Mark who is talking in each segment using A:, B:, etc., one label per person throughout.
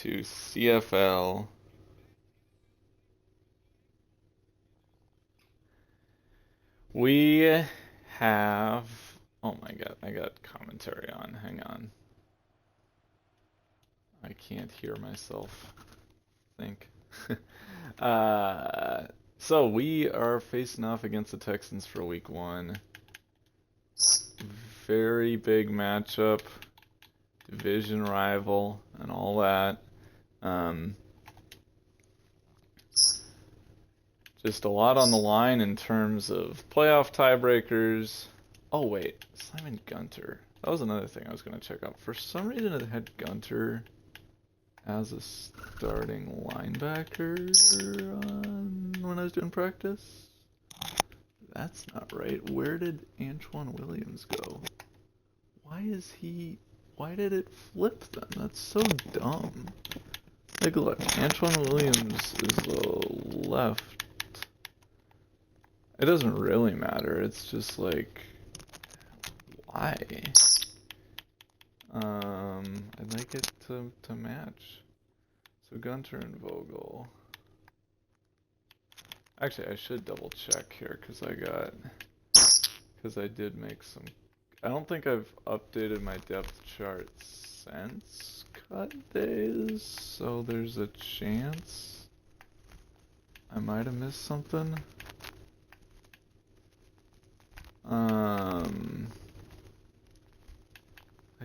A: to CFL. We have... Oh my god, I got commentary on. Hang on. I can't hear myself think. So we are facing off against the Texans for week 1. Very big matchup. Division rival and all that. Just a lot on the line in terms of playoff tiebreakers. Oh wait, Simon Gunter. That was another thing I was going to check out. For some reason it had Gunter as a starting linebacker when I was doing practice. That's not right. Where did Antoine Williams go? Why did it flip then? That's so dumb. Take a look. Antoine Williams is the left. It doesn't really matter. It's just like, why? I'd like it to match. So Gunter and Vogel. Actually, I should double check here because I did make some. I don't think I've updated my depth chart since cut days, so there's a chance I might have missed something.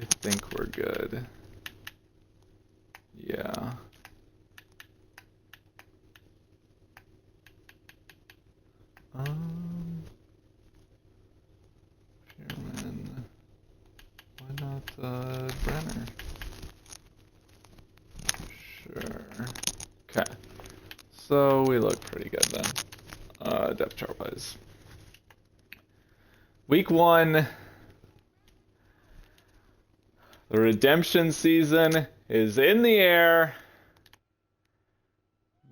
A: I think we're good. Yeah. Sherman. Why not Brenner? Sure. Okay. So we look pretty good then. Depth chart wise. Week 1. The redemption season is in the air.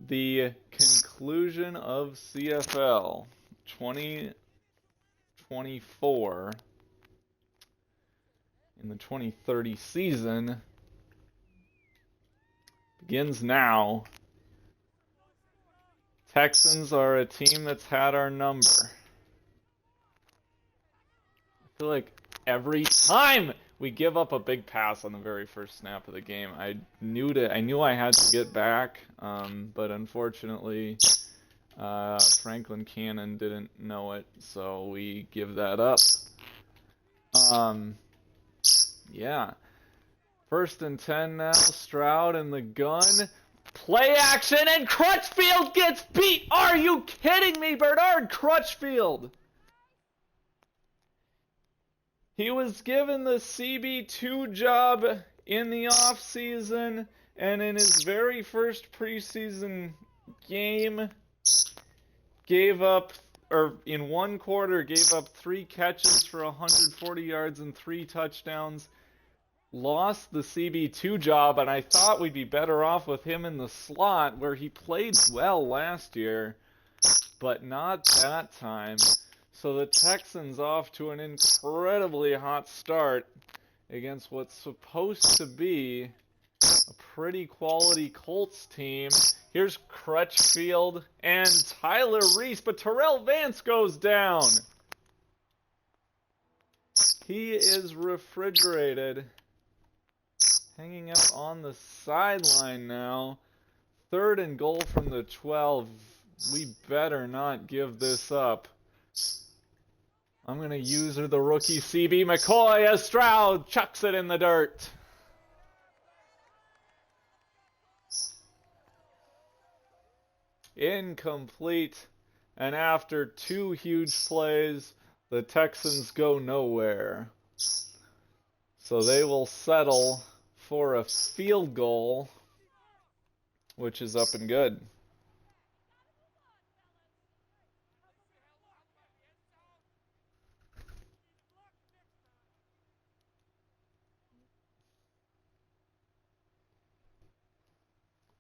A: The conclusion of CFL 2024 in the 2030 season begins now. Texans are a team that's had our number. I feel like every time we give up a big pass on the very first snap of the game, I knew I had to get back, but unfortunately, Franklin Cannon didn't know it, so we give that up. Yeah. 1st and 10 now. Stroud in the gun. Play action, and Crutchfield gets beat! Are you kidding me, Bernard Crutchfield? He was given the CB2 job in the offseason, and in his very first preseason game, in one quarter, gave up 3 catches for 140 yards and 3 touchdowns. Lost the CB2 job, and I thought we'd be better off with him in the slot, where he played well last year, but not that time. So the Texans off to an incredibly hot start against what's supposed to be a pretty quality Colts team. Here's Crutchfield and Tyler Reese, but Terrell Vance goes down. He is refrigerated. Hanging up on the sideline now. 3rd and goal from the 12. We better not give this up. I'm going to use the rookie CB McCoy as Stroud chucks it in the dirt. Incomplete. And after 2 huge plays, the Texans go nowhere. So they will settle for a field goal, which is up and good.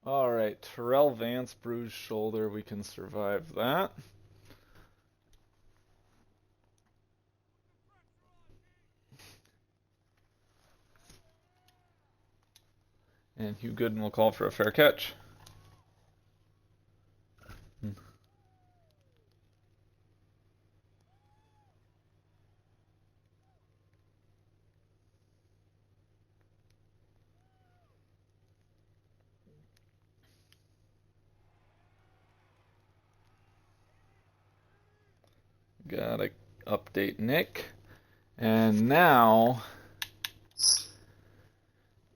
A: All right, Terrell Vance, bruised shoulder. We can survive that. And Hugh Gooden will call for a fair catch. Gotta update Nick. And now,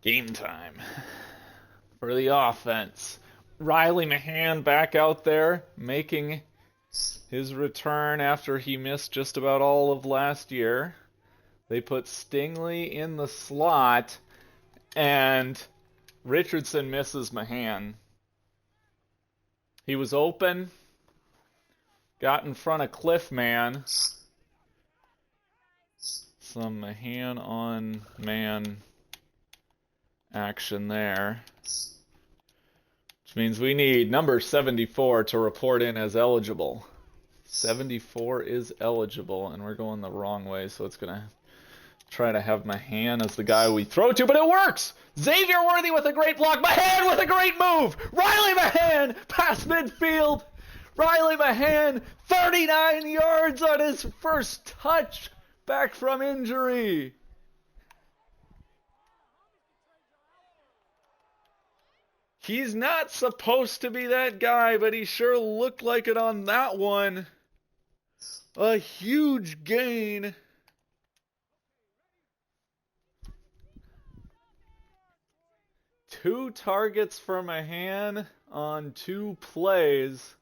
A: game time for the offense. Riley Mahan back out there making his return after he missed just about all of last year. They put Stingley in the slot, and Richardson misses Mahan. He was open, got in front of Cliffman. Some Mahan on man action there. Which means we need number 74 to report in as eligible. 74 is eligible, and we're going the wrong way, so it's going to try to have Mahan as the guy we throw to, but it works! Xavier Worthy with a great block, Mahan with a great move! Riley Mahan past midfield! Riley Mahan, 39 yards on his first touch back from injury! He's not supposed to be that guy, but he sure looked like it on that one. A huge gain. Two targets for Mahan on 2 plays.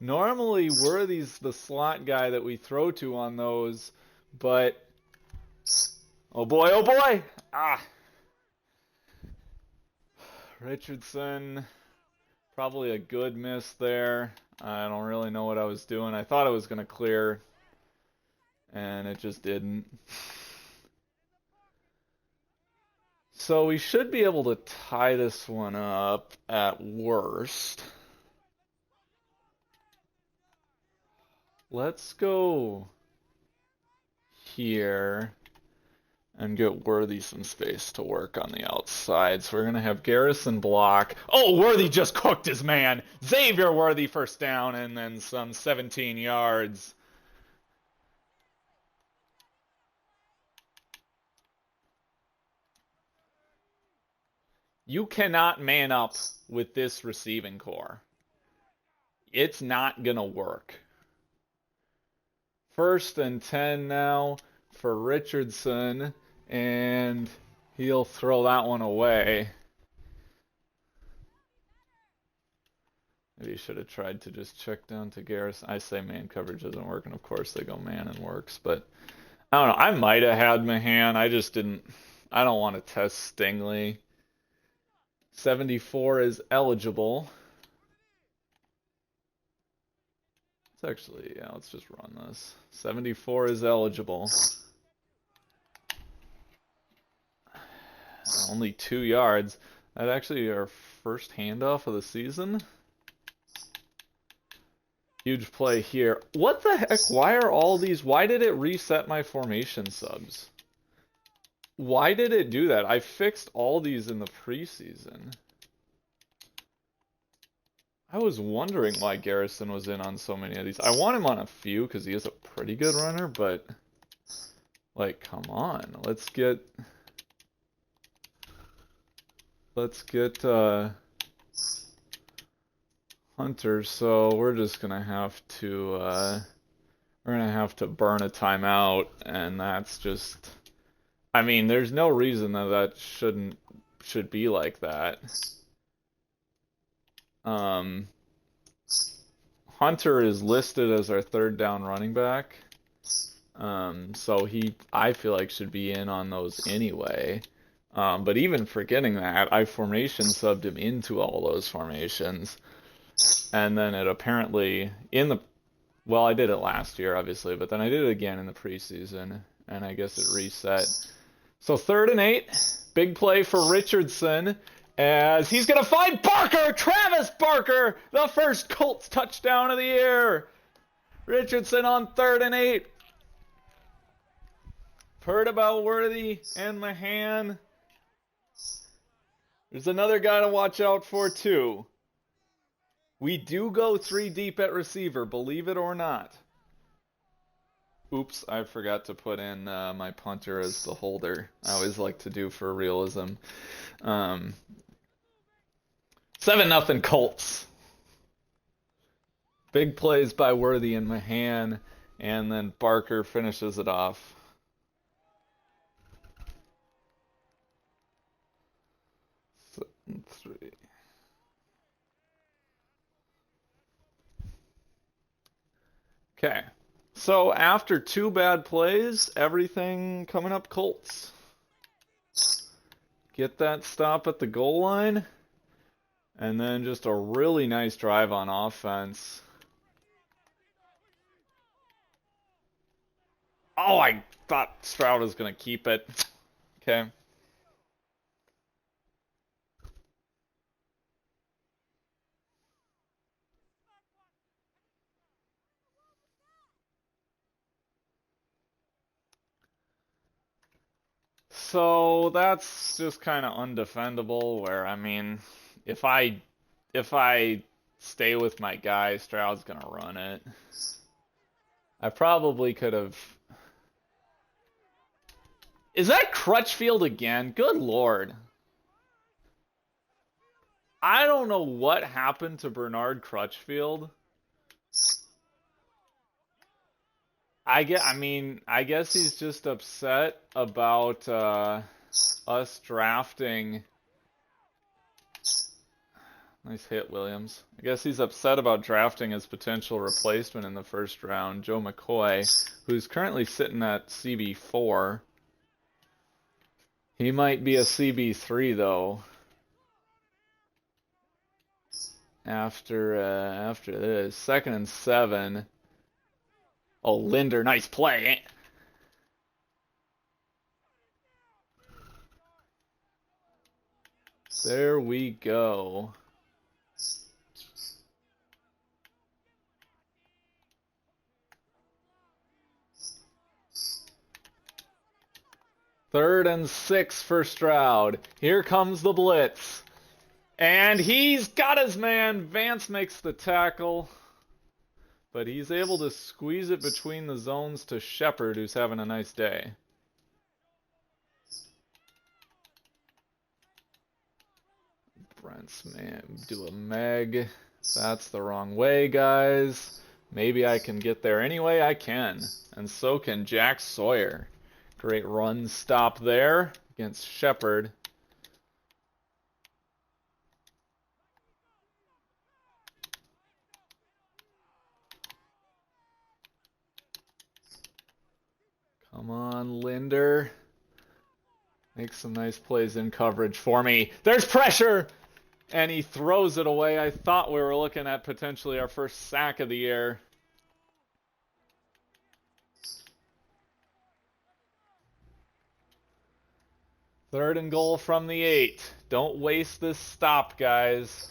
A: Normally, Worthy's the slot guy that we throw to on those, but... oh boy, oh boy! Ah! Richardson, probably a good miss there. I don't really know what I was doing. I thought I was going to clear, and it just didn't. So we should be able to tie this one up at worst. Let's go here and get Worthy some space to work on the outside. So we're going to have Garrison block. Oh, Worthy just cooked his man. Xavier Worthy first down and then some 17 yards. You cannot man up with this receiving core. It's not going to work. 1st and 10 now for Richardson, and he'll throw that one away. Maybe he should have tried to just check down to Garrison. I say man coverage isn't working. Of course they go man and works, but I don't know. I might have had Mahan. I just didn't. I don't want to test Stingley. 74 is eligible. Let's actually, yeah, let's just run this. 74 is eligible. Only 2 yards. That actually our first handoff of the season. Huge play here. What the heck? Why are all these? Why did it reset my formation subs? Why did it do that? I fixed all these in the preseason. I was wondering why Garrison was in on so many of these. I want him on a few because he is a pretty good runner, but like, come on. Let's get Hunter. So we're just gonna have to burn a timeout, and that's just. I mean, there's no reason that should be like that. Hunter is listed as our 3rd down running back. So I feel like should be in on those anyway. But even forgetting that, I formation subbed him into all those formations. And then it apparently well, I did it last year, obviously, but then I did it again in the preseason, and I guess it reset. So 3rd and 8, big play for Richardson, as he's going to find Barker, Travis Barker, the first Colts touchdown of the year. Richardson on 3rd and 8. Heard about Worthy and Mahan. There's another guy to watch out for, too. We do go 3 deep at receiver, believe it or not. Oops, I forgot to put in my punter as the holder. I always like to do for realism. 7-0 Colts. Big plays by Worthy and Mahan, and then Barker finishes it off. Three. Okay. So after 2 bad plays, everything coming up Colts. Get that stop at the goal line, and then just a really nice drive on offense. Oh, I thought Stroud was going to keep it. Okay. So that's just kind of undefendable. Where I mean, if I stay with my guy, Stroud's gonna run it. I probably could have. Is that Crutchfield again? Good Lord. I don't know what happened to Bernard Crutchfield. I guess he's just upset about us drafting. Nice hit, Williams. I guess he's upset about drafting his potential replacement in the first round, Joe McCoy, who's currently sitting at CB4. He might be a CB3 though. After this, 2nd and 7. Oh, Linder, nice play. There we go. Third and 6 for Stroud. Here comes the blitz. And he's got his man. Vance makes the tackle. But he's able to squeeze it between the zones to Shepard, who's having a nice day. Brent's man, do a Meg. That's the wrong way, guys. Maybe I can get there anyway. I can. And so can Jack Sawyer. Great run stop there against Shepard. Come on, Linder. Make some nice plays in coverage for me. There's pressure! And he throws it away. I thought we were looking at potentially our first sack of the year. Third and goal from the 8. Don't waste this stop, guys.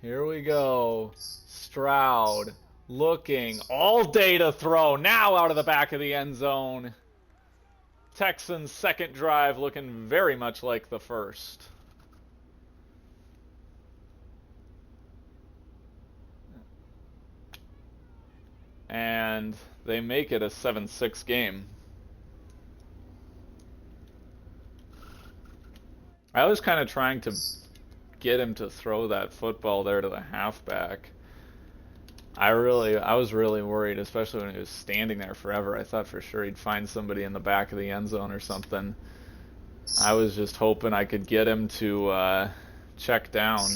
A: Here we go. Stroud looking all day to throw. Now out of the back of the end zone. Texans' second drive looking very much like the first. And they make it a 7-6 game. I was kind of trying to get him to throw that football there to the halfback. I was really worried, especially when he was standing there forever. I thought for sure he'd find somebody in the back of the end zone or something. I was just hoping I could get him to check down,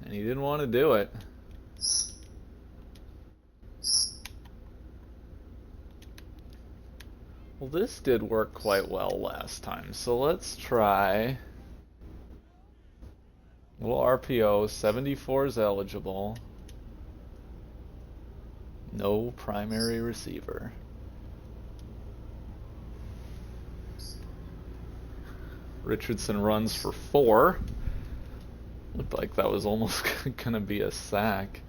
A: and he didn't want to do it. Well, this did work quite well last time, so let's try. Little RPO, 74 is eligible. No primary receiver. Richardson runs for 4. Looked like that was almost gonna be a sack.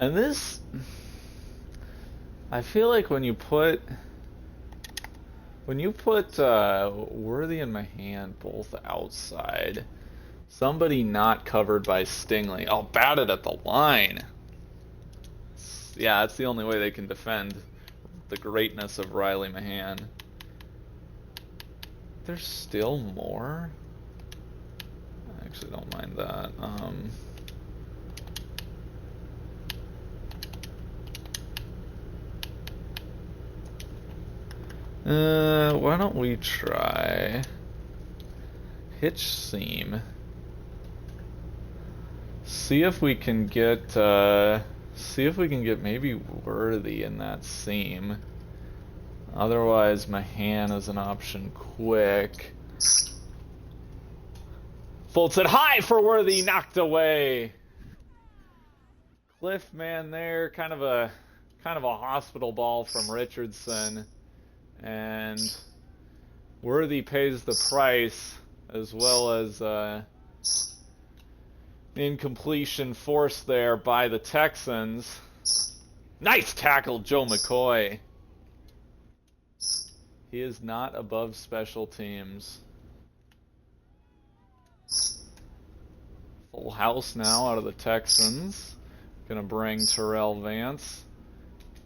A: And this, I feel like when you put Worthy and Mahan both outside, somebody not covered by Stingley. Oh, batted at the line. Yeah, that's the only way they can defend the greatness of Riley Mahan. There's still more? I actually don't mind that. Why don't we try hitch seam? See if we can get maybe Worthy in that seam. Otherwise, Mahan is an option quick. Folds it high for Worthy, knocked away. Cliff man there, kind of a hospital ball from Richardson, and Worthy pays the price, as well as incompletion forced there by the Texans. Nice tackle, Joe McCoy. He is not above special teams. Full house now out of the Texans. Gonna bring Terrell Vance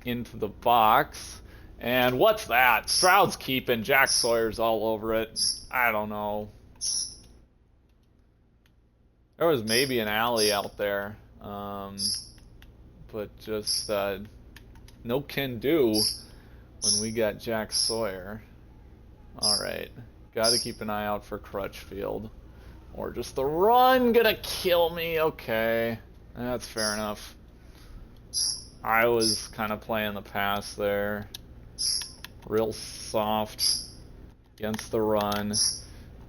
A: into the box. And what's that? Stroud's keeping. Jack Sawyer's all over it. I don't know. There was maybe an alley out there. But just no can do when we got Jack Sawyer. Alright. Gotta keep an eye out for Crutchfield. Or just the run gonna kill me. Okay. That's fair enough. I was kind of playing the pass there. Real soft against the run.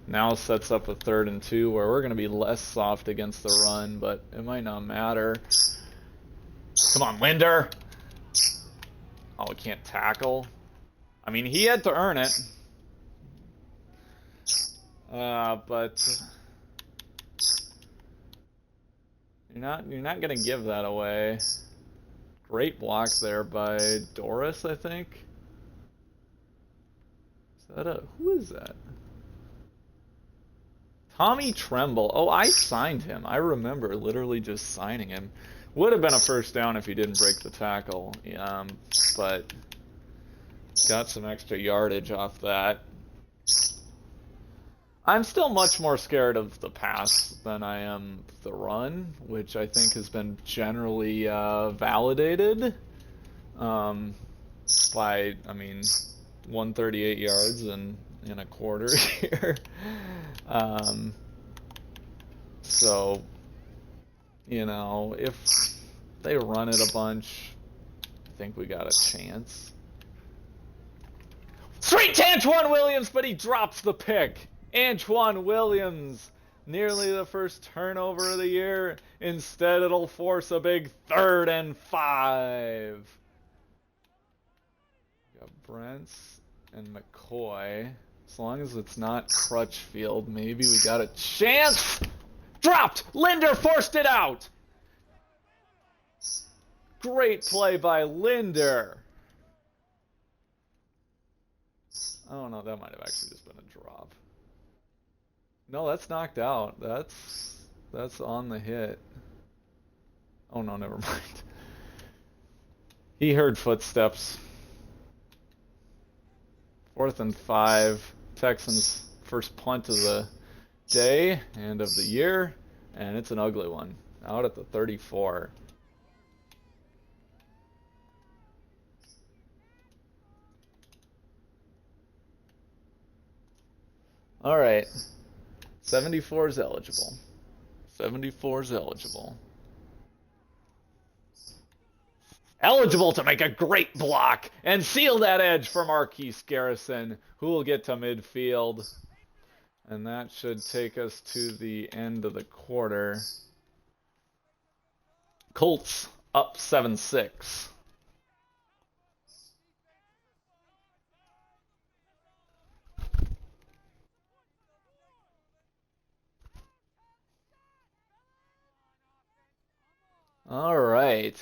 A: Now sets up a 3rd and 2 where we're going to be less soft against the run, but it might not matter. Come on, Linder. Oh, we can't tackle. I mean, he had to earn it. But you're not going to give that away. Great block there by Doris, I think. Who is that? Tommy Tremble. Oh, I signed him. I remember literally just signing him. Would have been a first down if he didn't break the tackle. But got some extra yardage off that. I'm still much more scared of the pass than I am the run, which I think has been generally validated by, 138 yards in a quarter here. So, if they run it a bunch, I think we got a chance. Straight to Antoine Williams, but he drops the pick. Antoine Williams, nearly the first turnover of the year. Instead, it'll force a big 3rd and 5. Got Brents and McCoy. As long as it's not Crutchfield, maybe we got a chance. Dropped! Linder forced it out! Great play by Linder. Oh no, that might have actually just been a drop. No, that's knocked out. That's on the hit. Oh no, never mind. He heard footsteps. 4th and 5. Texans' first punt of the day and of the year, and it's an ugly one. Out at the 34. All right. 74 is eligible. 74 is eligible. Eligible to make a great block and seal that edge for Marquise Garrison, who will get to midfield. And that should take us to the end of the quarter. Colts up 7-6. All right.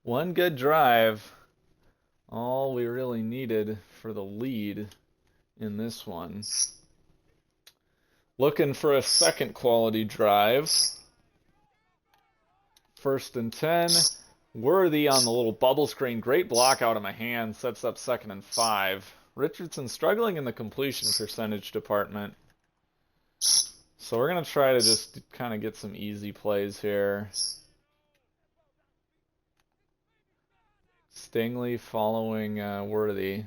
A: One good drive. All we really needed for the lead in this one. Looking for a second quality drive. 1st and 10. Worthy on the little bubble screen. Great block out of my hand. Sets up 2nd and 5. Richardson struggling in the completion percentage department. So we're going to try to just kind of get some easy plays here. Stingley following Worthy.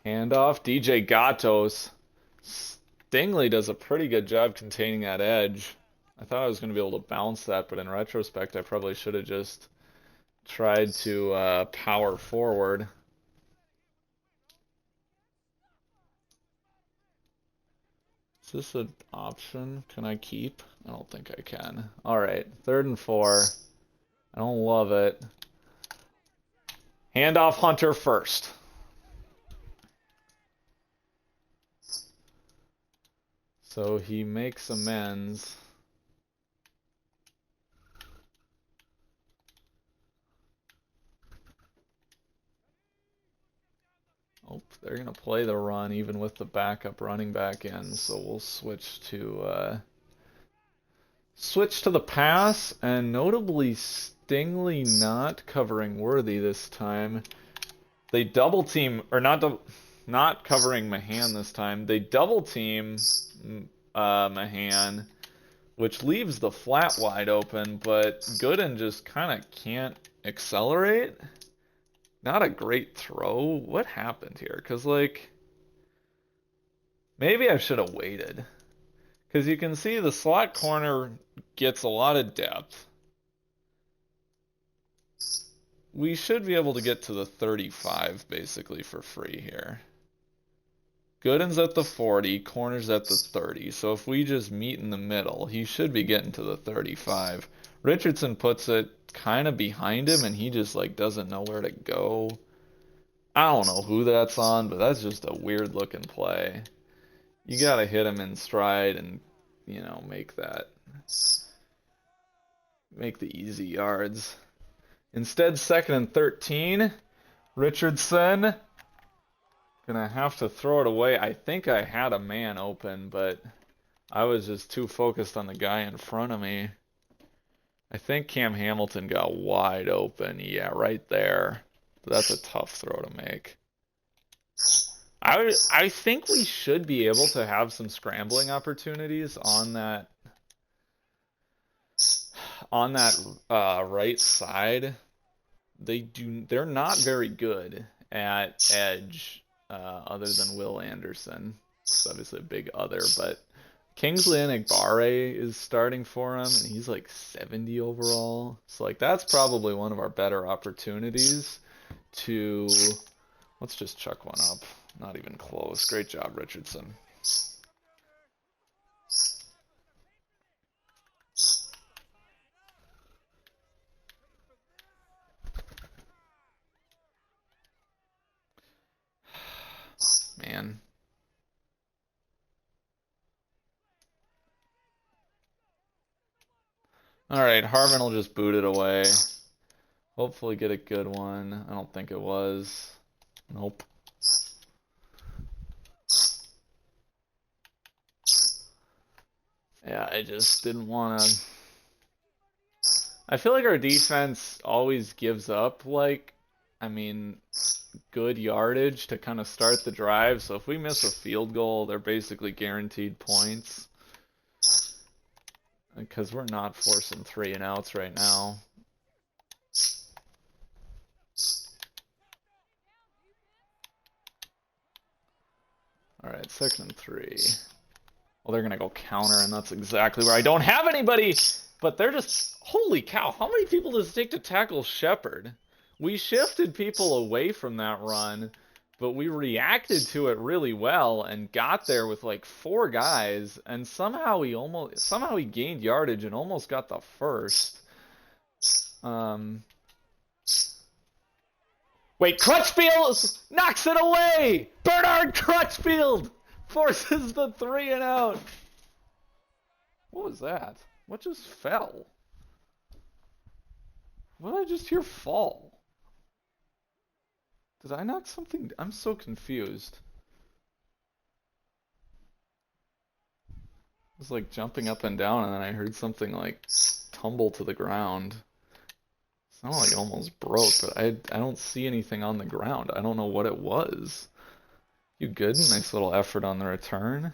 A: Handoff, DJ Gatos. Stingley does a pretty good job containing that edge. I thought I was going to be able to bounce that, but in retrospect, I probably should have just tried to power forward. Is this an option? Can I keep? I don't think I can. All right, 3rd and 4. I don't love it. Handoff Hunter first. So he makes amends. Oh, they're going to play the run even with the backup running back in. So we'll switch to the pass, and notably Stingley not covering Worthy this time. They double team, or not covering Mahan this time. They double team Mahan, which leaves the flat wide open, but Gooden just kind of can't accelerate. Not a great throw. What happened here? Because, like, maybe I should have waited. Because you can see the slot corner gets a lot of depth. We should be able to get to the 35 basically for free here. Gooden's at the 40, corner's at the 30. So if we just meet in the middle, he should be getting to the 35. Richardson puts it kind of behind him, and he just like doesn't know where to go. I don't know who that's on, but that's just a weird looking play. You gotta hit him in stride and, you know, make the easy yards. Instead, 2nd and 13. Richardson gonna have to throw it away. I think I had a man open, but I was just too focused on the guy in front of me. I think Cam Hamilton got wide open. Yeah, right there. That's a tough throw to make. I think we should be able to have some scrambling opportunities on that right side. They're not very good at edge, other than Will Anderson. It's obviously a big other, but Kingsley Enagbare is starting for him, and he's like 70 overall. So like that's probably one of our better opportunities to. Let's just chuck one up. Not even close. Great job, Richardson. Man. Alright, Harvin will just boot it away. Hopefully get a good one. I don't think it was. Nope. Yeah, I just didn't want to. I feel like our defense always gives up, like, I mean, good yardage to kind of start the drive. So if we miss a field goal, they're basically guaranteed points. Because we're not forcing 3 and outs right now. Alright, 2nd and 3. Well, they're going to go counter, and that's exactly where I don't have anybody. But they're just, holy cow, how many people does it take to tackle Shepard? We shifted people away from that run, but we reacted to it really well and got there with like 4 guys, and somehow he gained yardage and almost got the first. Wait, Crutchfield knocks it away! Bernard Crutchfield forces the 3 and out. What was that? What just fell? What did I just hear fall? Did I knock something? I'm so confused. I was like jumping up and down, and then I heard something like tumble to the ground. It sounded like it almost broke, but I don't see anything on the ground. I don't know what it was. You good? Nice little effort on the return.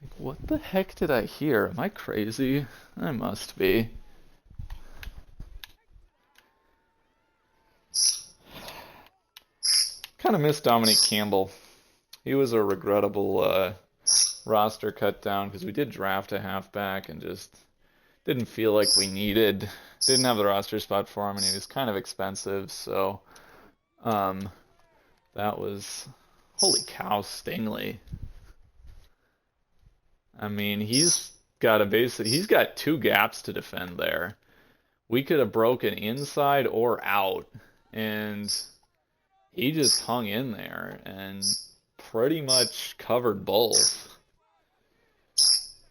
A: Like, what the heck did I hear? Am I crazy? I must be. Kind of miss Dominique Campbell. He was a regrettable roster cut down because we did draft a halfback and just didn't feel like we didn't have the roster spot for him, and he was kind of expensive, so that was, holy cow, Stingley. I mean, he's got two gaps to defend there. We could have broken inside or out, and he just hung in there and pretty much covered both.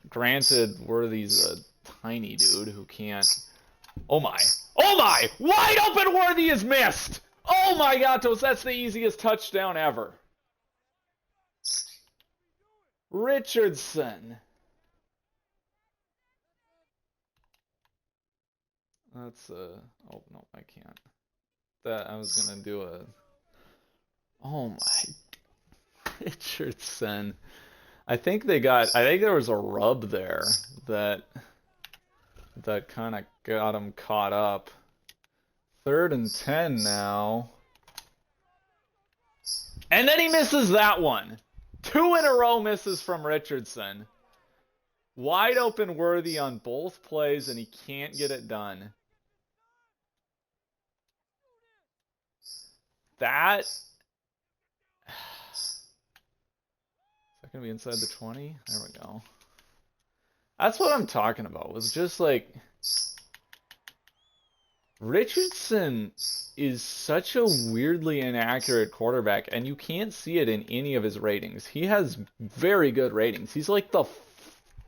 A: Granted, Worthy's a tiny dude who can't... Oh my! Oh my! Wide open Worthy is missed! Oh my Gatos, that's the easiest touchdown ever. Richardson. That's oh no, I can't. I was gonna do a... Oh my... Richardson. I think there was a rub there that kind of got him caught up. 3rd and 10 now. And then he misses that one. 2 in a row misses from Richardson. Wide open Worthy on both plays, and he can't get it done. That... Is that going to be inside the 20? There we go. That's what I'm talking about. Was just like... Richardson is such a weirdly inaccurate quarterback, and you can't see it in any of his ratings. He has very good ratings. He's like the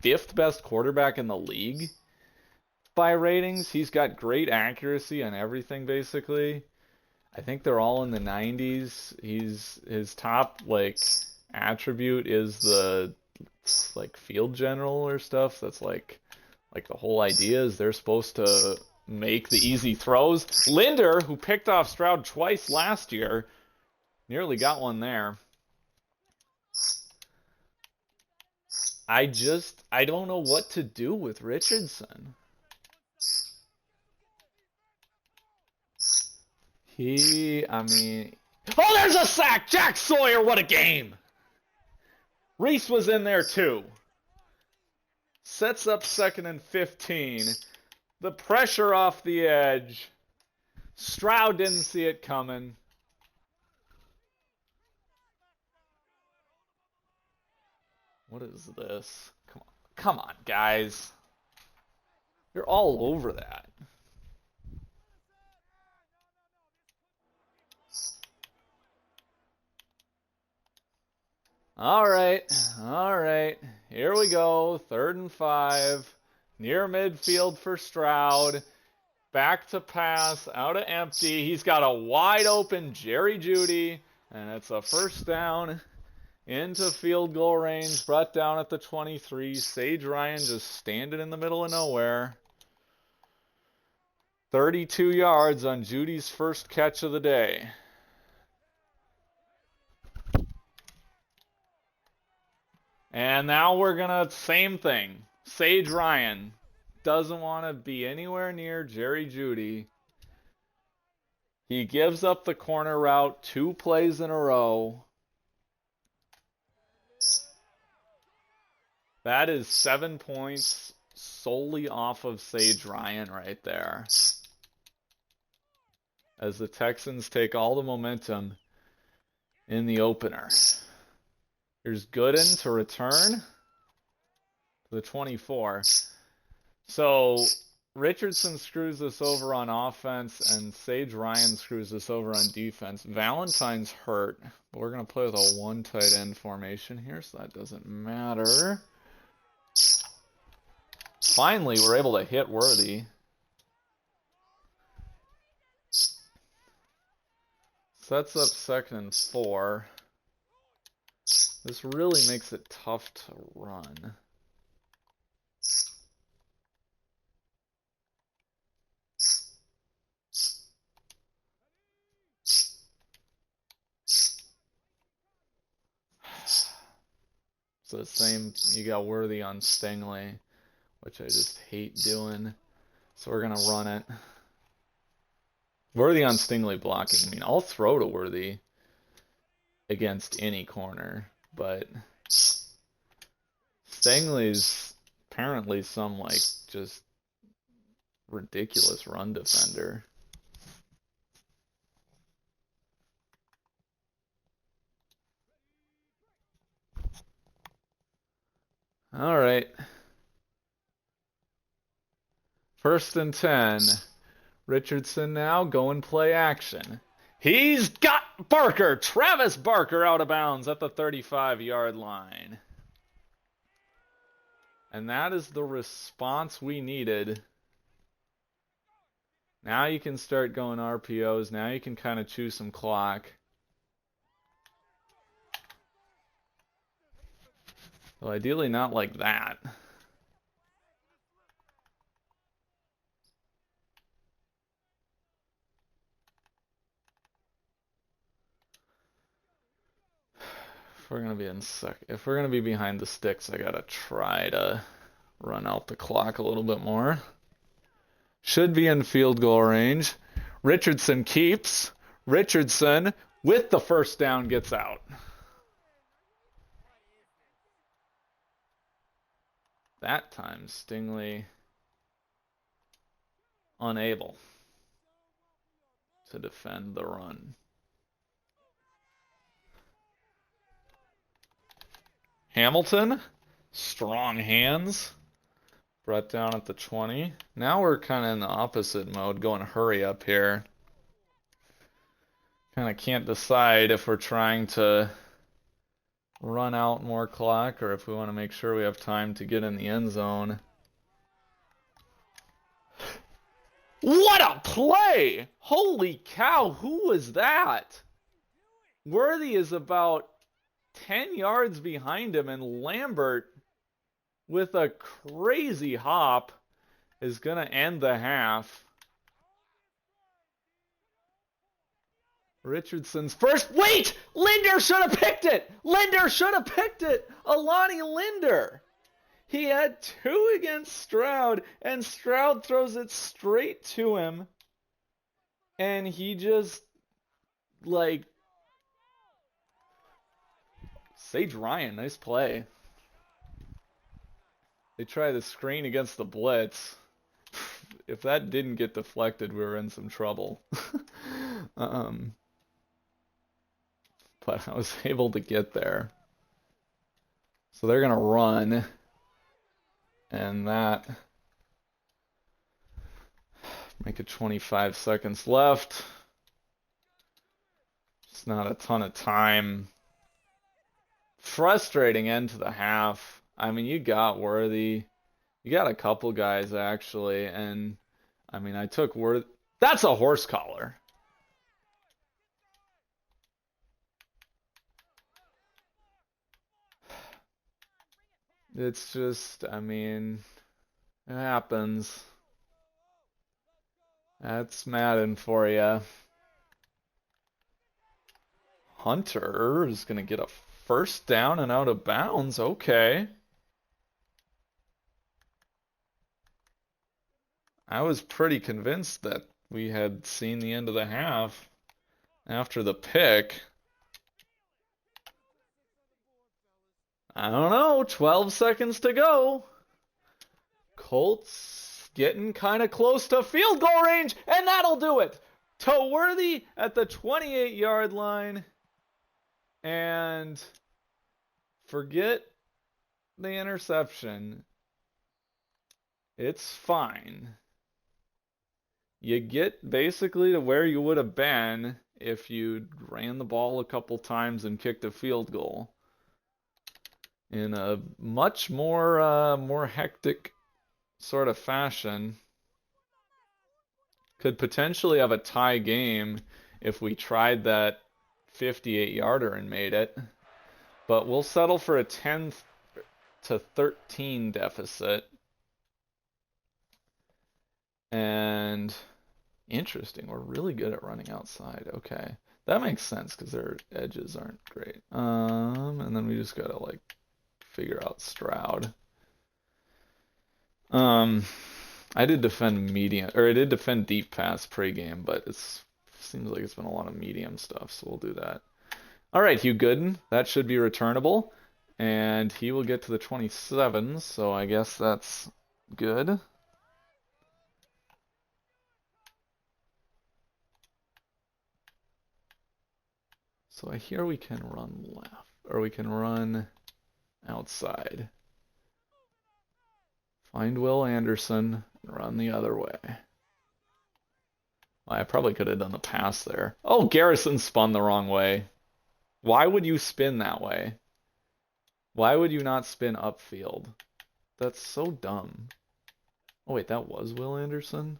A: 5th best quarterback in the league by ratings. He's got great accuracy on everything, basically. I think they're all in the 90s. His top attribute is the field general or stuff. That's like the whole idea is they're supposed to make the easy throws. Linder, who picked off Stroud twice last year, nearly got one there. I don't know what to do with Richardson. Oh, there's a sack! Jack Sawyer, what a game! Reese was in there too. Sets up 2nd and 15. The pressure off the edge. Stroud didn't see it coming. What is this? Come on, guys. You're all over that. All right. Here we go. 3rd and 5. Near midfield for Stroud. Back to pass. Out of empty. He's got a wide open Jerry Jeudy. And it's a 1st down. Into field goal range. Brought down at the 23. Sage Ryan just standing in the middle of nowhere. 32 yards on Jeudy's first catch of the day. And now we're gonna, same thing. Sage Ryan doesn't want to be anywhere near Jerry Jeudy. He gives up the corner route 2 plays in a row. That is 7 points solely off of Sage Ryan right there. As the Texans take all the momentum in the opener. Here's Gooden to return to the 24. So Richardson screws us over on offense, and Sage Ryan screws us over on defense. Valentine's hurt, but we're going to play with a 1 tight end formation here, so that doesn't matter. Finally, we're able to hit Worthy. Sets up 2nd and 4. This really makes it tough to run. So the same, you got Worthy on Stingley, which I just hate doing. So we're going to run it. Worthy on Stingley blocking. I mean, I'll throw to Worthy against any corner, but Stingley's apparently some, like, just ridiculous run defender. All right. 1st and 10. Richardson now going play action. He's got Barker. Travis Barker out of bounds at the 35-yard line. And that is the response we needed. Now you can start going RPOs. Now you can kind of chew some clock. Well, ideally not like that. If we're gonna be behind the sticks, I gotta try to run out the clock a little bit more. Should be in field goal range. Richardson keeps. Richardson with the 1st down gets out. That time, Stingley unable to defend the run. Hamilton, strong hands. Brought down at the 20. Now we're kind of in the opposite mode, going hurry up here. Kind of can't decide if we're trying to run out more clock or if we want to make sure we have time to get in the end zone. What a play! Holy cow, who was that? Worthy is about 10 yards behind him, and Lambert, with a crazy hop, is going to end the half. Richardson's first. Wait! Linder should have picked it! Linder should have picked it! Alani Linder! He had 2 against Stroud, and Stroud throws it straight to him. And he just, like... Sage Ryan, nice play. They try the screen against the blitz. If that didn't get deflected, we were in some trouble. But I was able to get there. So they're going to run. And that... Make it 25 seconds left. It's not a ton of time. Frustrating end to the half. I mean, you got Worthy. You got a couple guys, actually. And, I mean, I took Worthy. That's a horse collar. It's just, I mean, it happens. That's Madden for you. Hunter is going to get a 1st down and out of bounds. Okay. I was pretty convinced that we had seen the end of the half after the pick. I don't know. 12 seconds to go. Colts getting kind of close to field goal range, and that'll do it. To Worthy at the 28-yard line. And forget the interception. It's fine. You get basically to where you would have been if you ran the ball a couple times and kicked a field goal in a much more hectic sort of fashion, could potentially have a tie game if we tried that 58-yarder and made it. But we'll settle for a 10-13 deficit. And interesting, we're really good at running outside. Okay, that makes sense because their edges aren't great. And then we just gotta like figure out Stroud. I did defend medium, or I did defend deep pass pre-game, but it seems like it's been a lot of medium stuff, so we'll do that. All right, Hugh Gooden, that should be returnable, and he will get to the 27s, so I guess that's good. So I hear we can run left, or we can run outside. Find Will Anderson and run the other way. Well, I probably could have done the pass there. Oh, Garrison spun the wrong way. Why would you spin that way? Why would you not spin upfield? That's so dumb. Oh wait, that was Will Anderson?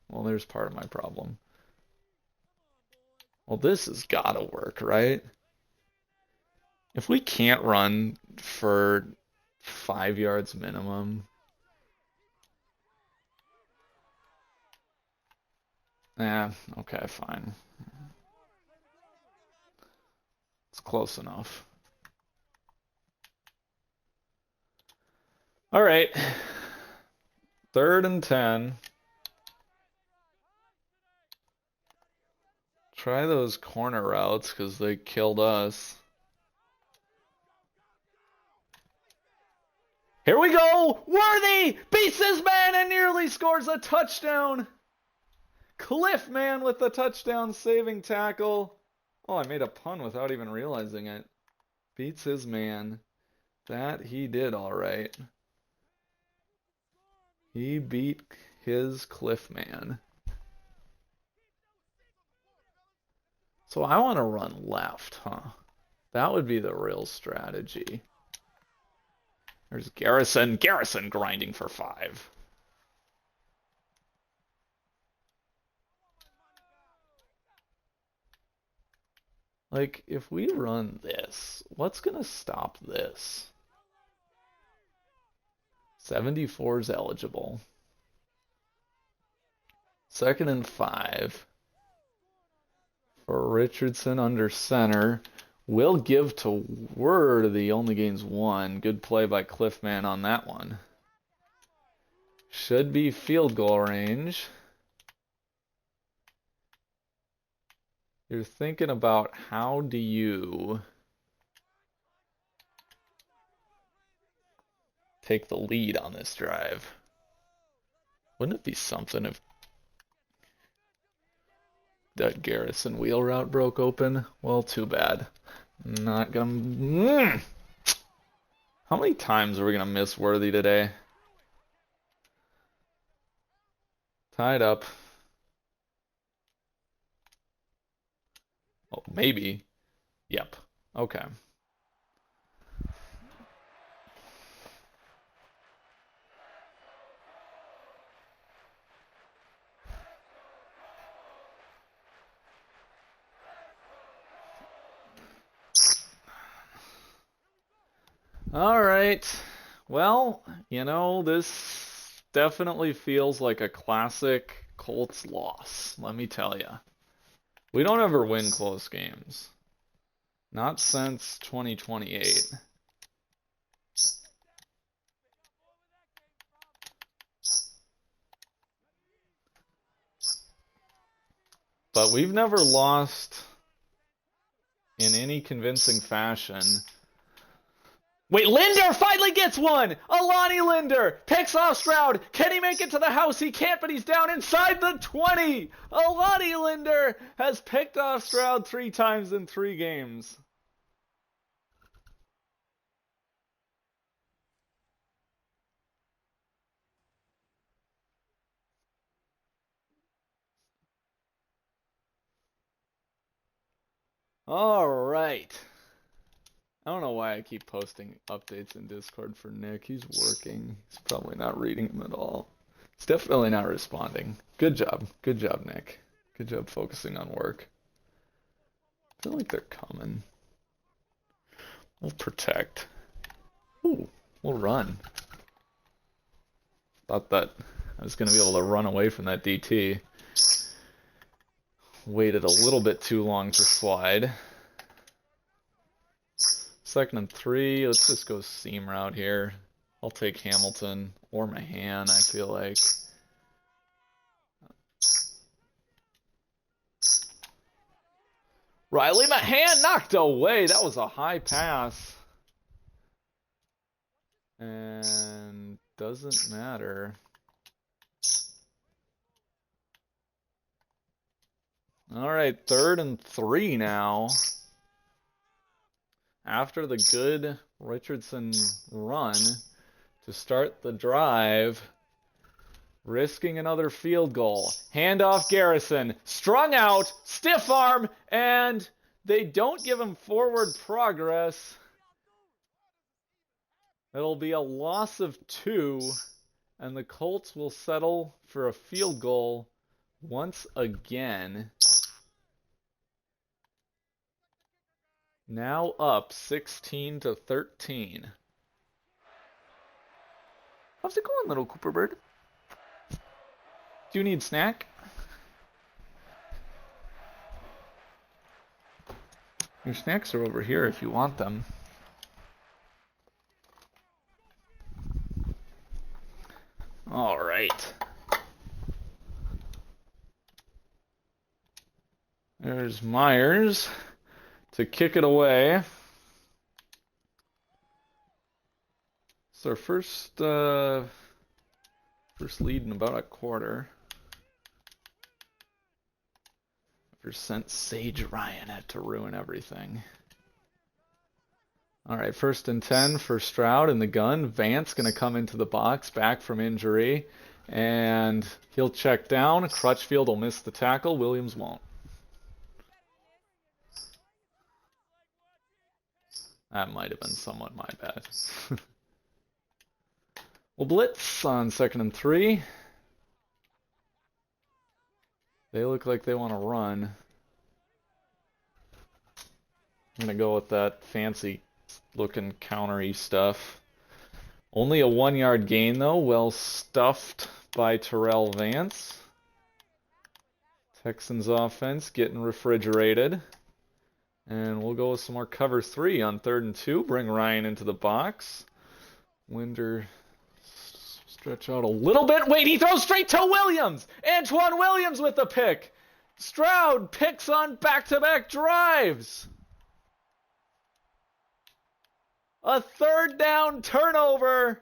A: Well, there's part of my problem. Well, this has gotta work, right? If we can't run for 5 yards minimum. Okay, fine. It's close enough. All right. 3rd and 10. Try those corner routes because they killed us. Here we go! Worthy beats his man and nearly scores a touchdown. Cliff man with the touchdown saving tackle. Oh, I made a pun without even realizing it. Beats his man. That he did all right. He beat his Cliff man. So I want to run left, huh? That would be the real strategy. There's Garrison. Garrison grinding for 5. Like, if we run this, what's going to stop this? 74 is eligible. 2nd and 5. For Richardson under center. Will give to Word. He only gains 1. Good play by Cliffman on that one. Should be field goal range. You're thinking about how do you take the lead on this drive. Wouldn't it be something if that Garrison wheel route broke open? Well, too bad. Not gonna... How many times are we gonna miss Worthy today? Tied up. Oh, maybe. Yep. Okay. All right. Well, you know, this definitely feels like a classic Colts loss, let me tell you. We don't ever win close games. Not since 2028. But we've never lost in any convincing fashion. Wait, Linder finally gets one! Alani Linder picks off Stroud. Can he make it to the house? He can't, but he's down inside the 20! Alani Linder has picked off Stroud 3 times in 3 games. All right. I don't know why I keep posting updates in Discord for Nick. He's working. He's probably not reading them at all. He's definitely not responding. Good job. Good job, Nick. Good job focusing on work. I feel like they're coming. We'll protect. Ooh, we'll run. Thought that I was going to be able to run away from that DT. Waited a little bit too long to slide. 2nd and 3. Let's just go seam route here. I'll take Hamilton or Mahan, I feel like. Riley Mahan knocked away. That was a high pass. And doesn't matter. All right, 3rd and 3 now. After the good Richardson run to start the drive, risking another field goal. Handoff Garrison, strung out, stiff arm, and they don't give him forward progress. It'll be a loss of 2, and the Colts will settle for a field goal once again. Now up 16-13. How's it going, little Cooper Bird? Do you need snack? Your snacks are over here if you want them. All right. There's Myers to kick it away. It's our first lead in about a quarter. Sent Sage Ryan had to ruin everything. All right, 1st and 10 for Stroud in the gun. Vance going to come into the box, back from injury, and he'll check down. Crutchfield will miss the tackle. Williams won't. That might have been somewhat my bad. We'll blitz on 2nd and 3. They look like they want to run. I'm going to go with that fancy looking countery stuff. Only a 1-yard gain though, well stuffed by Terrell Vance. Texans offense getting refrigerated. And we'll go with some more cover 3 on 3rd and 2. Bring Ryan into the box. Winder stretch out a little bit. Wait, he throws straight to Williams. Antoine Williams with the pick. Stroud picks on back-to-back drives. A 3rd down turnover.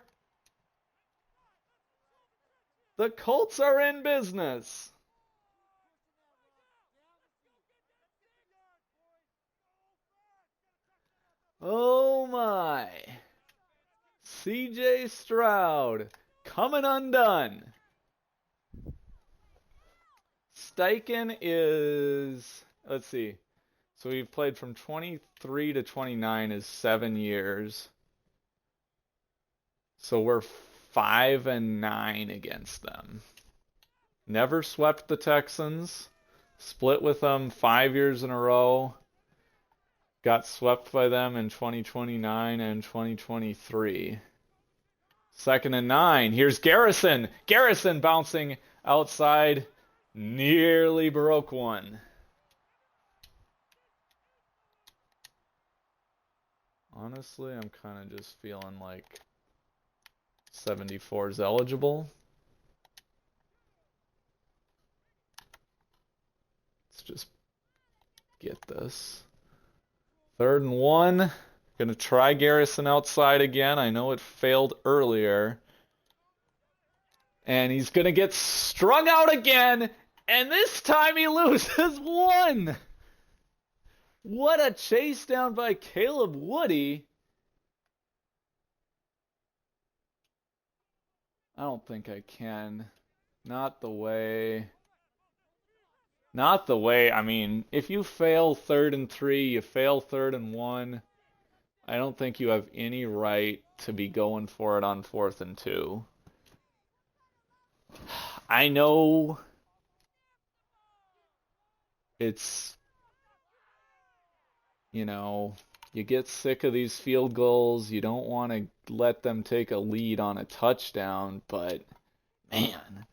A: The Colts are in business. Oh my. CJ Stroud coming undone. Steichen is, let's see. So we've played from 23 to 29 is 7 years. So we're 5-9 against them. Never swept the Texans. Split with them 5 years in a row. Got swept by them in 2029 and 2023. 2nd and 9. Here's Garrison. Garrison bouncing outside. Nearly broke one. Honestly, I'm kind of just feeling like 74 is eligible. Let's just get this. 3rd and 1. Gonna try Garrison outside again. I know it failed earlier. And he's gonna get strung out again. And this time he loses 1. What a chase down by Caleb Woody. I don't think I can. Not the way. Not the way. I mean, if you fail 3rd and 3, you fail 3rd and 1. I don't think you have any right to be going for it on 4th and 2. I know it's, you know, you get sick of these field goals. You don't want to let them take a lead on a touchdown, but man,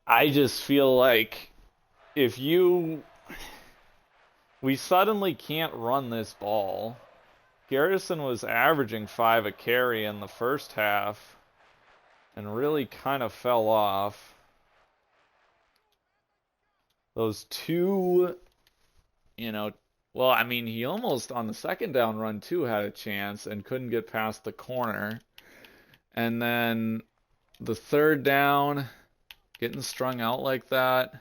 A: I just feel like if we suddenly can't run this ball. Garrison was averaging 5 a carry in the first half and really kind of fell off. Those two, well, I mean, he almost on the second down run too had a chance and couldn't get past the corner. And then the third down, getting strung out like that.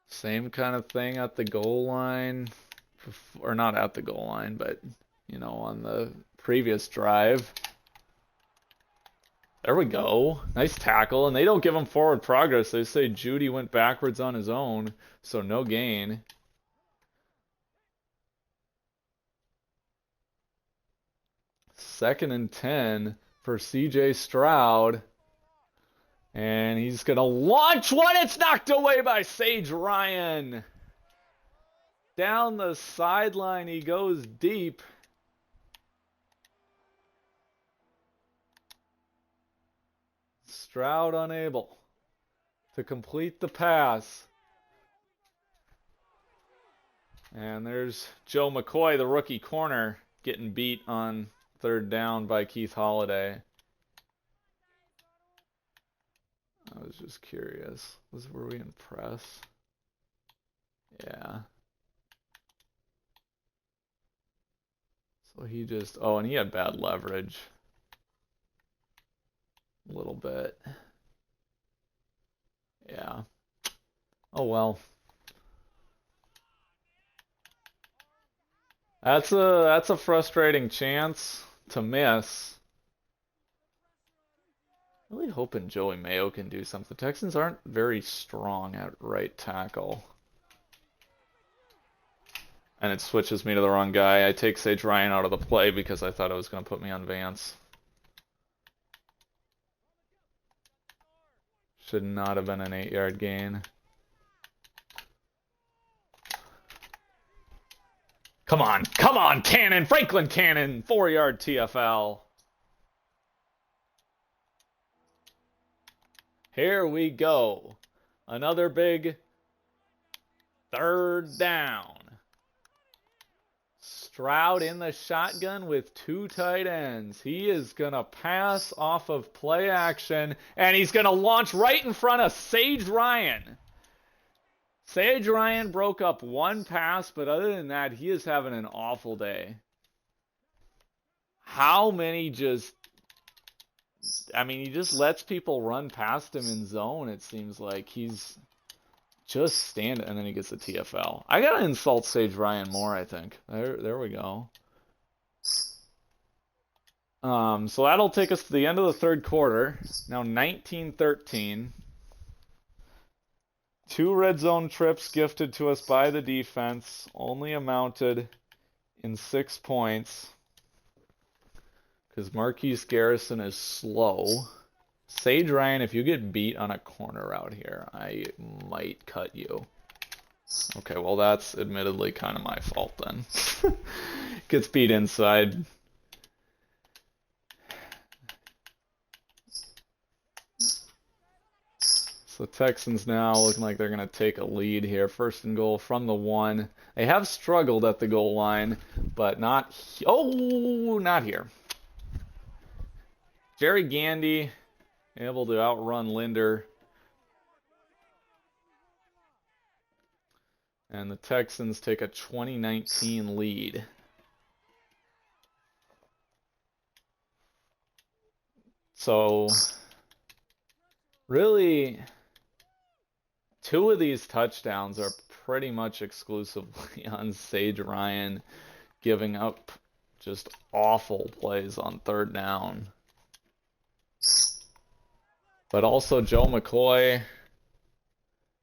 A: Same kind of thing at the goal line. Or not at the goal line, but, on the previous drive. There we go. Nice tackle. And they don't give him forward progress. They say Judy went backwards on his own, so no gain. Second and 10 for CJ Stroud. And he's going to launch one. It's knocked away by Sage Ryan. Down the sideline, he goes deep. Stroud unable to complete the pass. And there's Joe McCoy, the rookie corner, getting beat on third down by Keith Holliday. I was just curious. Were we in press? Yeah. So he just... Oh, and he had bad leverage. A little bit. Yeah. Oh, well. That's a frustrating chance to miss. Really hoping Joey Mayo can do something. The Texans aren't very strong at right tackle. And it switches me to the wrong guy. I take Sage Ryan out of the play because I thought it was going to put me on Vance. Should not have been an 8-yard gain. Come on, Cannon! Franklin Cannon! 4-yard TFL. Here we go. Another big third down. Stroud in the shotgun with 2 tight ends. He is going to pass off of play action, and he's going to launch right in front of Sage Ryan. Sage Ryan broke up 1 pass, but other than that, he is having an awful day. How many just... I mean, he just lets people run past him in zone, it seems like. He's just standing, and then he gets a TFL. I gotta insult Sage Ryan more, I think. There we go. So that'll take us to the end of the third quarter. Now 19-13. 2 red zone trips gifted to us by the defense, only amounted in 6 points. Because Marquise Garrison is slow. Sage Ryan, if you get beat on a corner out here, I might cut you. Okay, well that's admittedly kind of my fault then. Gets beat inside. So Texans now looking like they're going to take a lead here. 1st and goal from the 1. They have struggled at the goal line, but not... not here. Jerry Gandy able to outrun Linder. And the Texans take a 2019 lead. So, really, 2 of these touchdowns are pretty much exclusively on Sage Ryan giving up just awful plays on third down. But also Joe McCoy,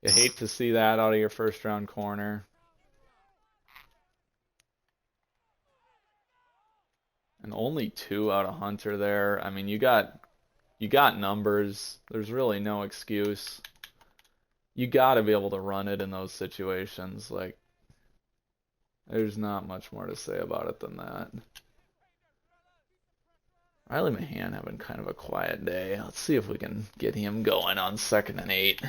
A: you hate to see that out of your first round corner. And only 2 out of Hunter there. I mean, you got numbers. There's really no excuse. You got to be able to run it in those situations. Like, there's not much more to say about it than that. Riley Mahan having kind of a quiet day. Let's see if we can get him going on 2nd and 8.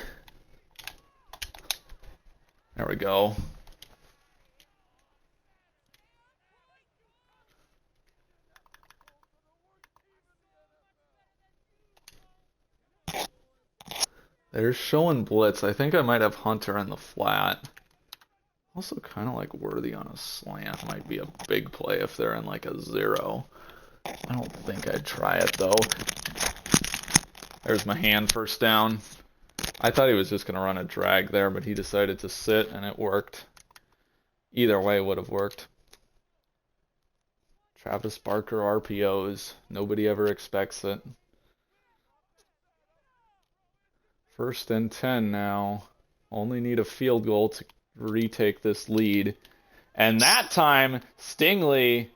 A: There we go. They're showing blitz. I think I might have Hunter in the flat. Also kind of like Worthy on a slant. Might be a big play if they're in like a 0. I don't think I'd try it though. There's Mahan, first down. I thought he was just going to run a drag there, but he decided to sit and it worked. Either way would have worked. Travis Barker RPOs. Nobody ever expects it. 1st and 10 now. Only need a field goal to retake this lead. And that time, Stingley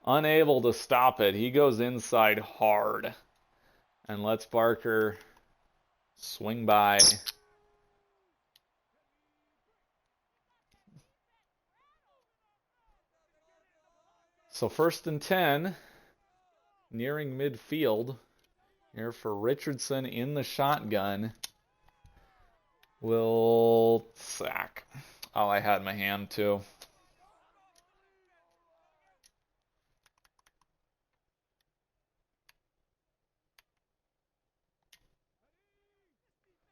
A: unable to stop it. He goes inside hard and lets Barker swing by. So 1st and 10, nearing midfield. Here for Richardson in the shotgun. Will sack. Oh, I had my hand too.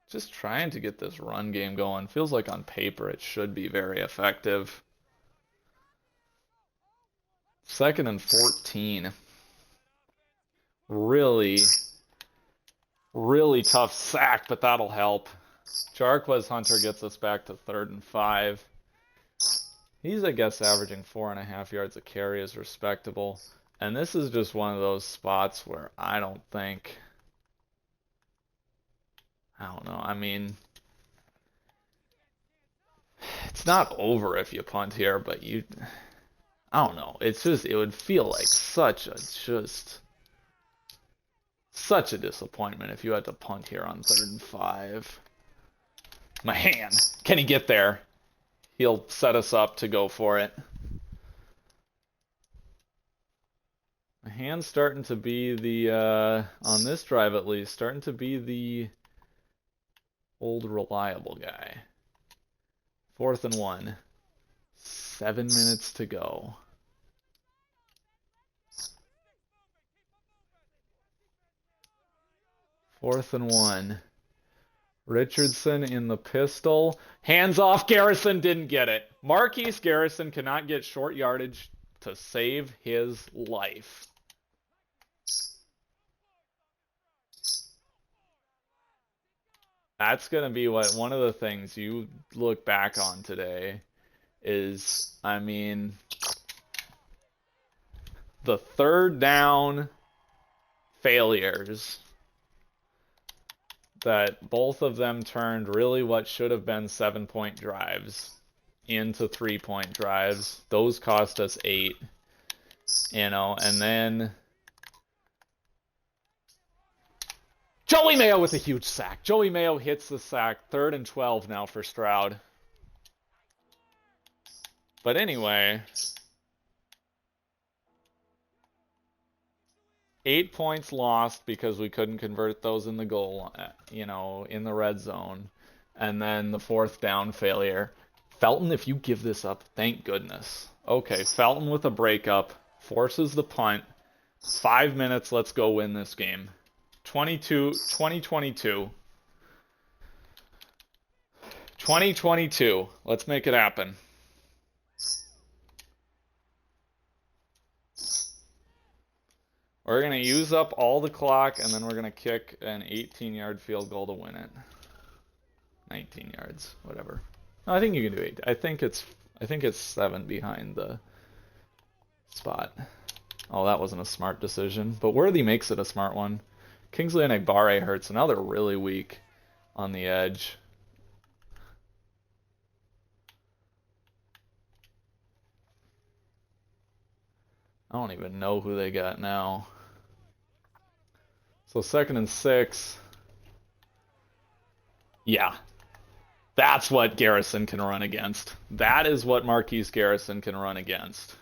A: Just trying to get this run game going. Feels like on paper it should be very effective. 2nd and 14. Really tough sack, but that'll help. Jarquez Hunter gets us back to 3rd and 5. He's, I guess, averaging 4.5 yards a carry is respectable. And this is just one of those spots where I don't know. I mean, it's not over if you punt here, but I don't know. It's just, it would feel like such a disappointment if you had to punt here on 3rd and 5. Mahan, can he get there? He'll set us up to go for it. Mahan's starting to be the, on this drive at least, starting to be the old reliable guy. 4th and 1. 7 minutes to go. Fourth and 1. Richardson in the pistol. Hands off. Garrison didn't get it. Marquise Garrison cannot get short yardage to save his life. That's going to be one of the things you look back on today is, I mean, the 3rd down failures that both of them turned really what should have been 7-point drives into 3-point drives. Those cost us 8, and then Joey Mayo with a huge sack. Joey Mayo hits the sack. 3rd and 12 now for Stroud. But anyway, 8 points lost because we couldn't convert those in the goal, in the red zone. And then the 4th down failure. Felton, if you give this up, thank goodness. Okay, Felton with a breakup, forces the punt. 5 minutes, let's go win this game. 2022. 2022. Let's make it happen. We're going to use up all the clock, and then we're going to kick an 18-yard field goal to win it. 19 yards, whatever. No, I think you can do 8. I think it's 7 behind the spot. Oh, that wasn't a smart decision. But Worthy makes it a smart one. Kingsley and Egbare hurts. Now they're really weak on the edge. I don't even know who they got now. So 2nd and 6. Yeah. That's what Garrison can run against. That is what Marquise Garrison can run against.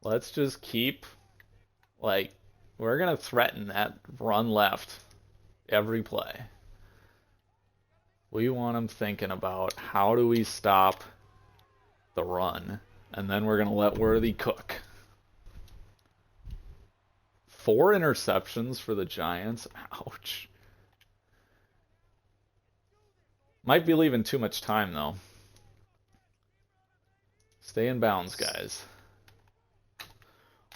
A: Let's just keep, like, we're going to threaten that run left every play. We want them thinking about how do we stop the run, and then we're going to let Worthy cook. 4 interceptions for the Giants. Ouch. Might be leaving too much time, though. Stay in bounds, guys.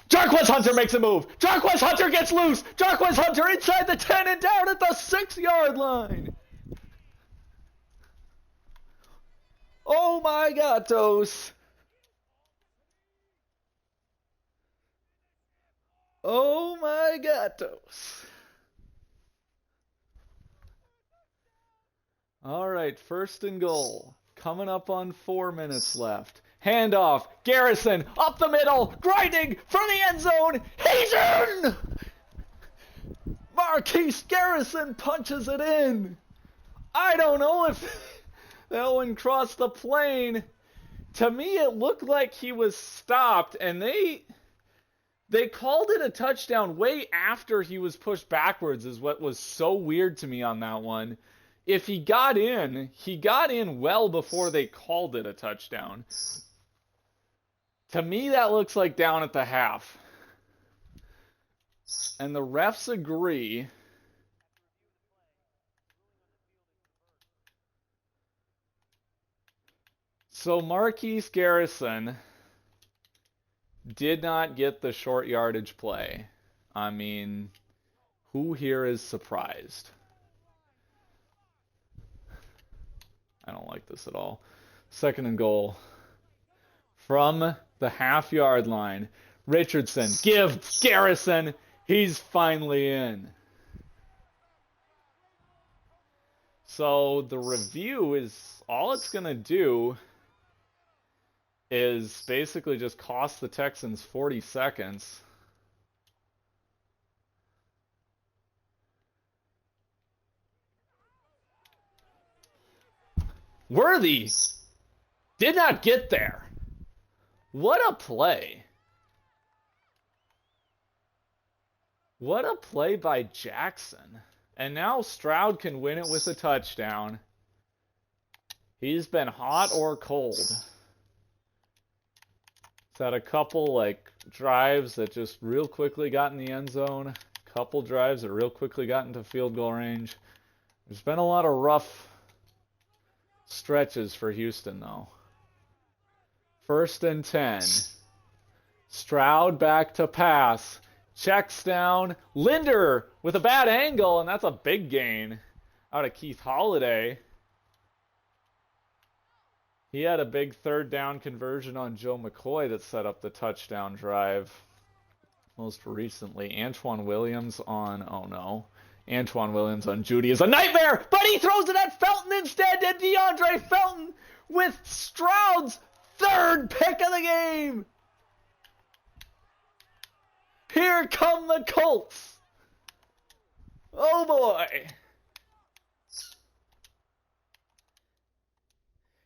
A: Jarquez Hunter makes a move. Jarquez Hunter gets loose. Jarquez Hunter inside the 10 and down at the 6-yard line. Oh my gatos. Oh my gatos. All right, 1st and goal. Coming up on 4 minutes left. Handoff. Garrison up the middle, grinding for the end zone. He's in! Marquise Garrison punches it in. I don't know if that one crossed the plane. To me, it looked like he was stopped, and they called it a touchdown way after he was pushed backwards, is what was so weird to me on that one. If he got in well before they called it a touchdown. To me, that looks like down at the half. And the refs agree. So Marquise Garrison did not get the short yardage play. I mean, who here is surprised? I don't like this at all. 2nd and goal. From the half-yard line. Richardson, give Garrison. He's finally in. So the review is, all it's going to do is basically just cost the Texans 40 seconds. Worthy did not get there. What a play. What a play by Jackson. And now Stroud can win it with a touchdown. He's been hot or cold. He's had a couple drives that just real quickly got in the end zone. Couple drives that real quickly got into field goal range. There's been a lot of rough stretches for Houston, though. 1st and 10. Stroud back to pass. Checks down. Linder with a bad angle, and that's a big gain out of Keith Holiday. He had a big 3rd down conversion on Joe McCoy that set up the touchdown drive most recently. Antoine Williams on, oh no. Antoine Williams on Judy is a nightmare, but he throws it at Felton instead, and DeAndre Felton with Stroud's 3rd pick of the game. Here come the Colts. Oh boy.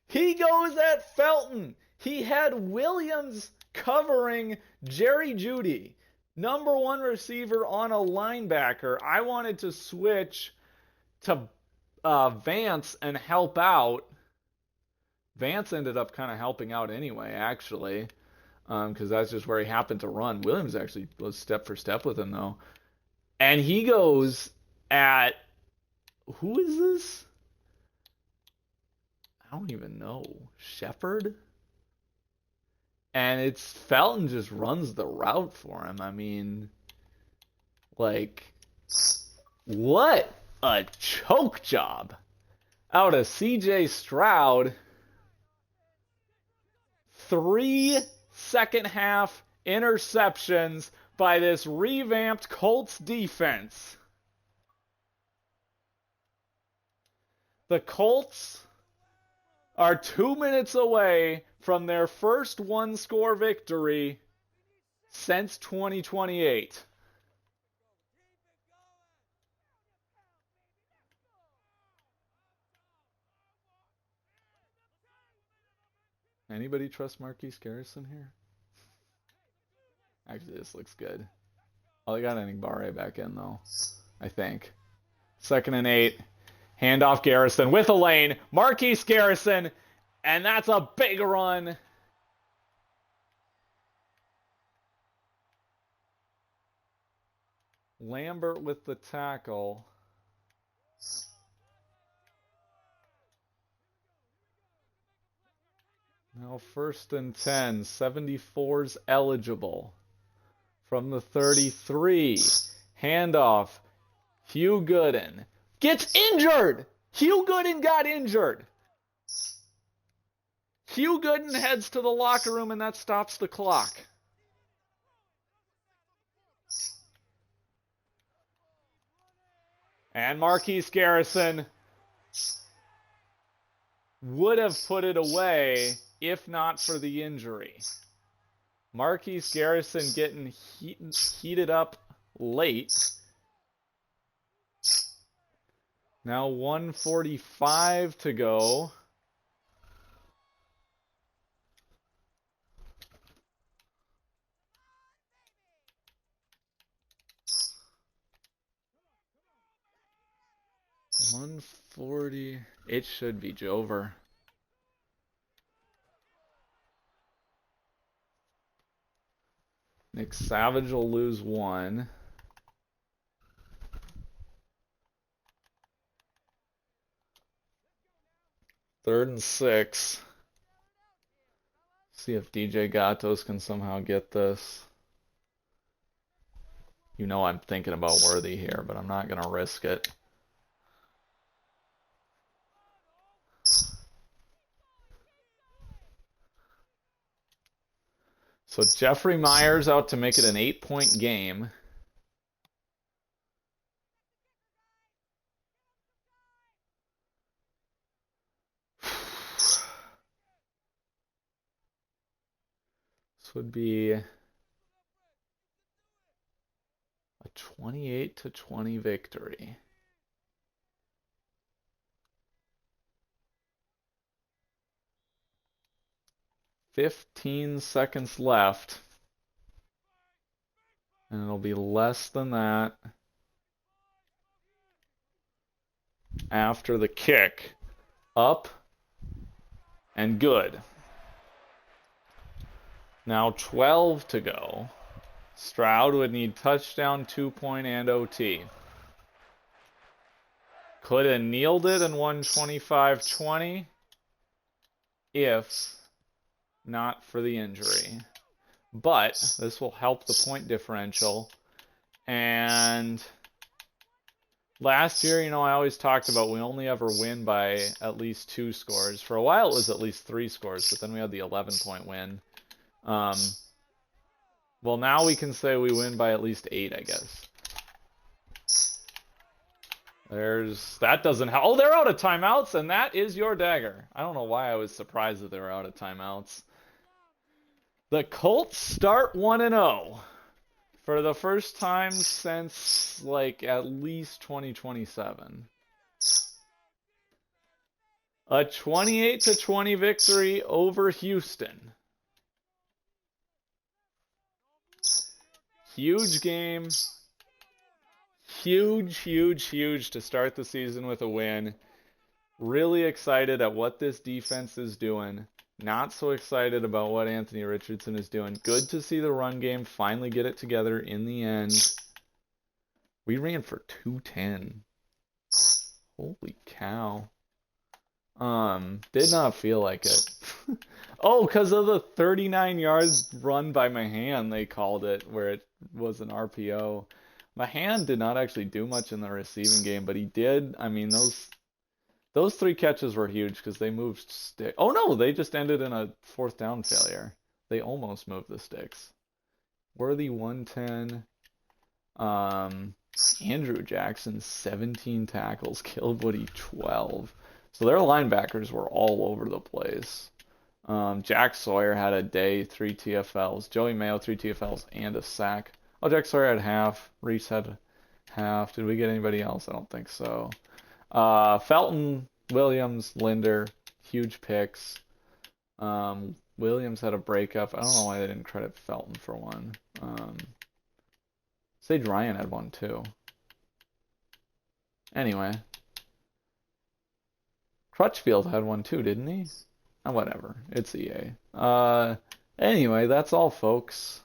A: He goes at Felton. He had Williams covering Jerry Jeudy, number 1 receiver on a linebacker. I wanted to switch to Vance and help out. Vance ended up kind of helping out anyway, actually, because that's just where he happened to run. Williams actually was step for step with him, though. And he goes at, who is this? I don't even know. Shepard? And it's Felton just runs the route for him. I mean, what a choke job out of CJ Stroud. 3 second-half interceptions by this revamped Colts defense. The Colts are 2 minutes away from their first one-score victory since 2028. Anybody trust Marquise Garrison here? Actually, this looks good. Oh, they got Barre back in, though, I think. 2nd and 8. Handoff Garrison with a lane. Marquise Garrison. And that's a big run. Lambert with the tackle. Now 1st and 10. 74's eligible. From the 33. Handoff. Hugh Gooden. Gets injured! Hugh Gooden got injured. Hugh Gooden heads to the locker room, and that stops the clock. And Marquise Garrison would have put it away if not for the injury. Marquise Garrison getting heated up late. Now 1:45 to go. $140. It should be Jover. Nick Savage will lose 1. Third and 6. See if DJ Gatos can somehow get this. You know I'm thinking about Worthy here, but I'm not going to risk it. So Jeffrey Myers out to make it an 8-point game. This would be a 28-20 victory. $15 seconds left. And it'll be less than that after the kick. Up and good. Now 12 to go. Stroud would need touchdown, 2-point, and OT. Could have kneeled it and won 25-20 if not for the injury. But this will help the point differential. And last year, you know, I always talked about we only ever win by at least 2 scores. For a while, it was at least 3 scores, but then we had the 11-point win. Well, now we can say we win by at least 8, I guess. That doesn't help. Oh, they're out of timeouts, and that is your dagger. I don't know why I was surprised that they were out of timeouts. The Colts start 1-0 for the first time since, like, at least 2027. A 28-20 victory over Houston. Huge game. Huge to start the season with a win. Really excited at what this defense is doing. Not so excited about what Anthony Richardson is doing. Good to see the run game finally get it together in the end. We ran for 210. Holy cow. Did not feel like it. Oh, because of the 39 yards run by Mahan, they called it, where it was an RPO. Mahan did not actually do much in the receiving game, but he did. I mean, those 3 catches were huge because they moved sticks. Oh no, they just ended in a 4th down failure. They almost moved the sticks. Worthy 110. Andrew Jackson 17 tackles, Kilwoody 12. So their linebackers were all over the place. Jack Sawyer had a day, 3 TFLs. Joey Mayo, 3 TFLs and a sack. Oh, Jack Sawyer had half. Reese had half. Did we get anybody else? I don't think so. Felton, Williams, Linder, huge picks. Williams had a breakup. I don't know why they didn't credit Felton for one. Sage Ryan had one too. Anyway. Crutchfield had one too, didn't he? Oh, whatever. It's EA. Anyway, that's all, folks.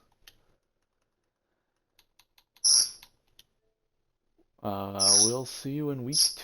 A: We'll see you in week 2.